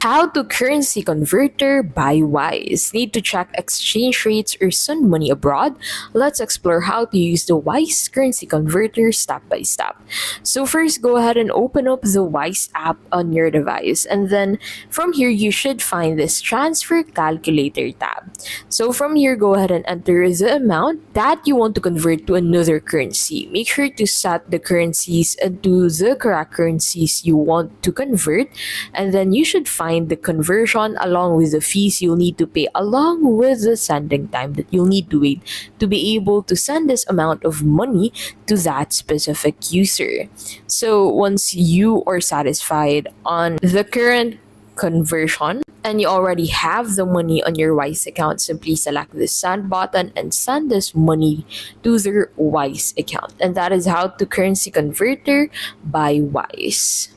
How to currency converter by Wise. Need to check exchange rates or send money abroad? Let's explore how to use the Wise currency converter step by step. So first, go ahead and open up the Wise app on your device, and then from here you should find this transfer calculator tab. So from here, go ahead and enter the amount that you want to convert to another currency. Make sure to set the currencies into the correct currencies you want to convert, and then you should find the conversion along with the fees you'll need to pay, along with the sending time that you'll need to wait to be able to send this amount of money to that specific user. So once you are satisfied on the current conversion and you already have the money on your Wise account, simply select the send button and send this money to their Wise account. And that is how to currency converter by Wise.